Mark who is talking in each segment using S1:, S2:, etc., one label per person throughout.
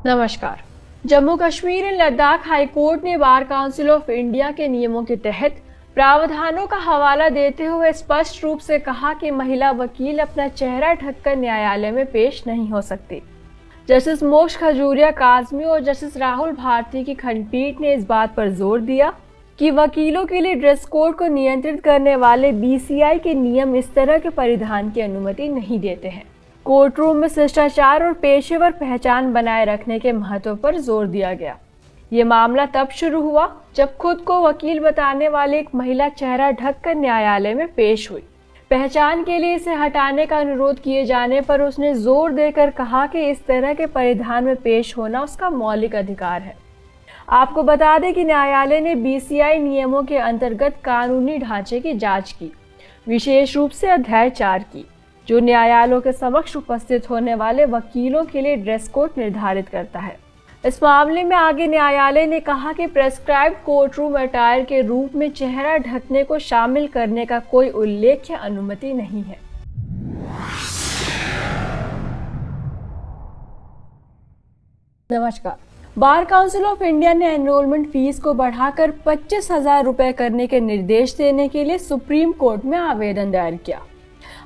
S1: नमस्कार। Jammu Kashmir and Ladakh high court ने bar council of India के नियमों के तहत प्रावधानों का हवाला देते हुए स्पष्ट रूप से कहा कि महिला वकील अपना चेहरा ढककर न्यायालय में पेश नहीं हो सकती। जस्टिस मोक्ष खजूरिया काजमी और जस्टिस राहुल भारती की खंडपीठ ने इस बात पर जोर दिया कि वकीलों के लिए ड्रेस कोड को नियंत्रित करने वाले बीसीआई के नियम इस तरह के परिधान की अनुमति नहीं देते हैं। कोर्ट रूम में शिष्टाचार और पेशेवर पहचान बनाए रखने के महत्व पर जोर दिया गया। ये मामला तब शुरू हुआ जब खुद को वकील बताने वाली एक महिला चेहरा ढककर न्यायालय में पेश हुई। पहचान के लिए इसे हटाने का अनुरोध किए जाने पर उसने जोर देकर कहा कि इस तरह के परिधान में पेश होना उसका मौलिक अधिकार है। आपको बता दें कि न्यायालय ने बीसीआई नियमों के अंतर्गत कानूनी ढांचे की जांच की, विशेष रूप से अध्याय 4 की, जो न्यायालयों के समक्ष उपस्थित होने वाले वकीलों के लिए ड्रेस कोड निर्धारित करता है। इस मामले में आगे न्यायालय ने कहा कि प्रेस्क्राइब्ड कोर्ट रूम अटायर के रूप में चेहरा ढकने को शामिल करने का कोई उल्लेख या अनुमति नहीं है। नमस्कार। बार काउंसिल ऑफ इंडिया ने एनरोलमेंट फीस को बढ़ाकर 25,000 रुपए करने के निर्देश देने के लिए सुप्रीम कोर्ट में आवेदन दायर किया।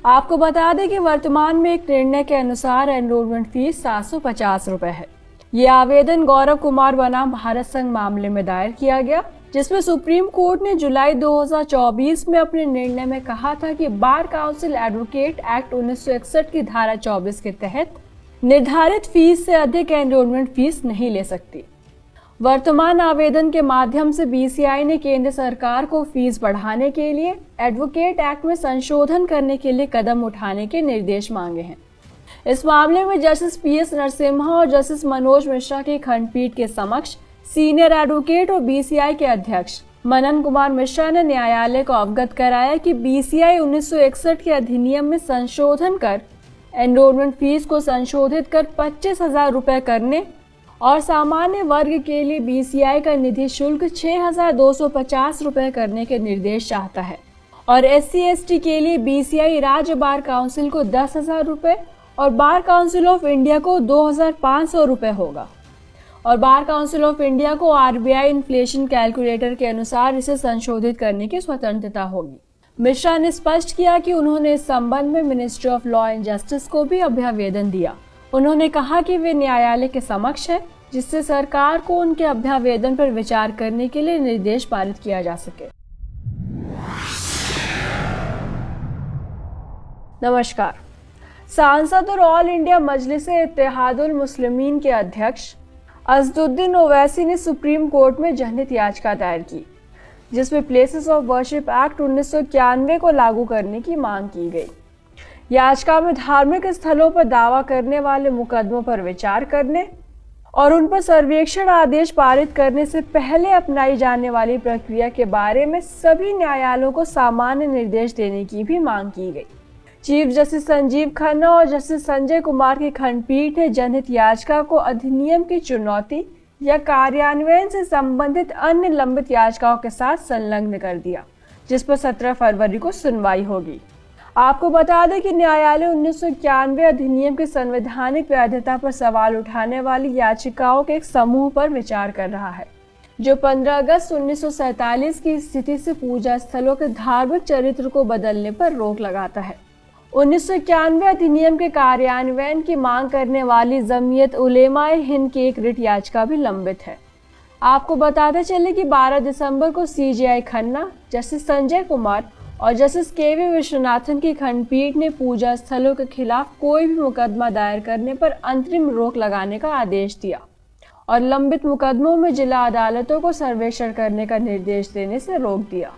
S1: आपको बता दें कि वर्तमान में एक निर्णय के अनुसार एनरोलमेंट फीस 750 रुपए है। ये आवेदन गौरव कुमार बनाम भारत संघ मामले में दायर किया गया, जिसमें सुप्रीम कोर्ट ने जुलाई 2024 में अपने निर्णय में कहा था कि बार काउंसिल एडवोकेट एक्ट 1961 की धारा 24 के तहत निर्धारित फीस से अधिक एनरोलमेंट फीस नहीं ले सकती। वर्तमान आवेदन के माध्यम से बीसीआई ने केंद्र सरकार को फीस बढ़ाने के लिए एडवोकेट एक्ट में संशोधन करने के लिए कदम उठाने के निर्देश मांगे हैं। इस मामले में जस्टिस पीएस नरसिम्हा और जस्टिस मनोज मिश्रा की खंडपीठ के समक्ष सीनियर एडवोकेट और बीसीआई के अध्यक्ष मनन कुमार मिश्रा ने न्यायालय को अवगत कराया कि बीसीआई 1961 के अधिनियम में संशोधन कर एनरोलमेंट फीस को संशोधित कर 25,000 रुपए करने और सामान्य वर्ग के लिए बीसीआई का निधि शुल्क 6,250 रुपए करने के निर्देश चाहता है और SC/ST के लिए बीसीआई राज्य बार काउंसिल को 10,000 रुपए और बार काउंसिल ऑफ इंडिया को 2,500 रुपए होगा और बार काउंसिल ऑफ इंडिया को RBI इन्फ्लेशन कैलकुलेटर के अनुसार इसे संशोधित करने की स्वतंत्रता होगी। मिश्रा ने स्पष्ट किया कि उन्होंने इस संबंध में ministry of law and justice को भी अभ्यावेदन दिया। उन्होंने कहा कि वे न्यायालय के समक्ष है, जिससे सरकार को उनके अभ्यावेदन पर विचार करने के लिए निर्देश पारित किया जा सके। नमस्कार। सांसद और ऑल इंडिया मजलिस-ए-इत्तेहादुल मुस्लिमीन के अध्यक्ष असदुद्दीन ओवैसी ने सुप्रीम कोर्ट में जनहित याचिका दायर की, जिसमें प्लेसेस ऑफ वर्शिप एक्ट 1991 को लागू करने की मांग की गई। याचिका में धार्मिक स्थलों पर दावा करने वाले मुकदमों पर विचार करने और उन पर सर्वेक्षण आदेश पारित करने से पहले अपनाई जाने वाली प्रक्रिया के बारे में सभी न्यायालयों को सामान्य निर्देश देने की भी मांग की गई। चीफ जस्टिस संजीव खन्ना और जस्टिस संजय कुमार की खंडपीठ ने जनहित याचिका को अधिनियम की चुनौती या कार्यान्वयन से संबंधित अन्य लंबित याचिकाओं के साथ संलग्न कर दिया, जिस पर 17 फरवरी को सुनवाई होगी। आपको बता दें कि न्यायालय 1991 अधिनियम की संवैधानिक वैधता पर सवाल उठाने वाली याचिकाओं के एक समूह पर विचार कर रहा है, जो 15 अगस्त 1947 की स्थिति से पूजा स्थलों के धार्मिक चरित्र को बदलने पर रोक लगाता है। 1991 अधिनियम के कार्यान्वयन की मांग करने वाली जमीयत उलेमाए हिंद की एक रिट याचिका भी लंबित है। आपको बताते चले कि 12 दिसंबर को CJI खन्ना, जस्टिस संजय कुमार और जस्टिस KV विश्वनाथन की खंडपीठ ने पूजा स्थलों के खिलाफ कोई भी मुकदमा दायर करने पर अंतरिम रोक लगाने का आदेश दिया और लंबित मुकदमों में जिला अदालतों को सर्वेक्षण करने का निर्देश देने से रोक दिया।